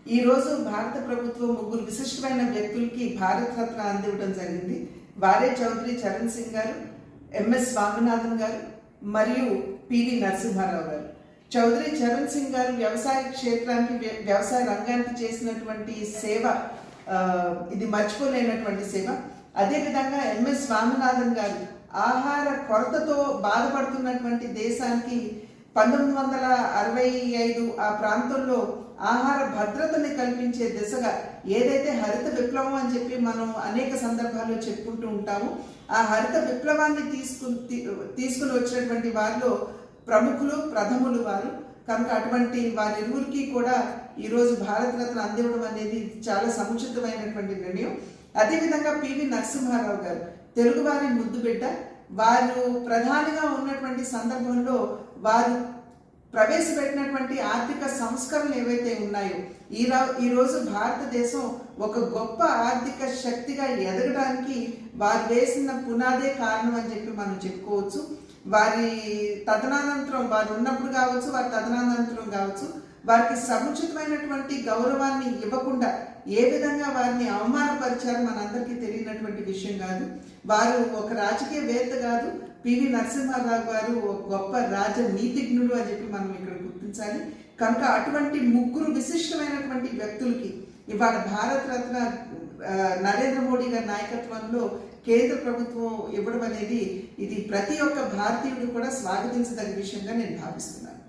ఈ రోజు భారత ప్రభుత్వం ముగ్గురు విశిష్టమైన వ్యక్తులకి భారత రత్న అందివ్వడం జరిగింది. వారే చౌదరి చరణ్ సింగ్ గారు, ఎంఎస్ స్వామినాథన్ గారు మరియు పివి నరసింహారావు గారు. చౌదరి చరణ్ సింగ్ గారు వ్యవసాయ క్షేత్రానికి, వ్యవసాయ రంగానికి చేసినటువంటి సేవ ఇది మర్చిపోలేనటువంటి సేవ. అదేవిధంగా ఎంఎస్ స్వామినాథన్ గారు ఆహార కొరతతో బాధపడుతున్నటువంటి దేశానికి 1965 ఆ ప్రాంతంలో ఆహార భద్రతని కల్పించే దిశగా ఏదైతే హరిత విప్లవం అని చెప్పి మనం అనేక సందర్భాల్లో చెప్పుకుంటూ ఉంటాము, ఆ హరిత విప్లవాన్ని తీసుకుని వచ్చినటువంటి వారిలో ప్రముఖులు, ప్రథములు వారు. కనుక అటువంటి వారిరువురికి కూడా ఈరోజు భారతరత్న అందివ్వడం అనేది చాలా సముచితమైనటువంటి నిర్ణయం. అదేవిధంగా పివి నరసింహారావు గారు తెలుగువారి ముద్దు బిడ్డ. వారు ప్రధానిగా ఉన్నటువంటి సందర్భంలో వారు ప్రవేశపెట్టినటువంటి ఆర్థిక సంస్కరణలు ఏవైతే ఉన్నాయో ఈరోజు భారతదేశం ఒక గొప్ప ఆర్థిక శక్తిగా ఎదగడానికి వారు వేసిన పునాదే కారణం అని చెప్పి మనం చెప్పుకోవచ్చు. వారి తదనంతరం, వారు ఉన్నప్పుడు కావచ్చు, వారి తదనంతరం కావచ్చు, వారికి సముచితమైనటువంటి గౌరవాన్ని ఇవ్వకుండా ఏ విధంగా వారిని అవమానపరిచారో మనందరికీ తెలియనటువంటి విషయం కాదు. వారు ఒక రాజకీయవేత్త కాదు, పివి నరసింహారావు గారు ఒక గొప్ప రాజనీతిజ్ఞుడు అని చెప్పి మనం ఇక్కడ గుర్తించాలి. కనుక అటువంటి ముగ్గురు విశిష్టమైనటువంటి వ్యక్తులకి ఇవాళ భారతరత్న నరేంద్ర మోడీ గారి నాయకత్వంలో కేంద్ర ప్రభుత్వం ఇవ్వడం అనేది ఇది ప్రతి ఒక్క భారతీయుడు కూడా స్వాగతించదగిన విషయంగా నేను భావిస్తున్నాను.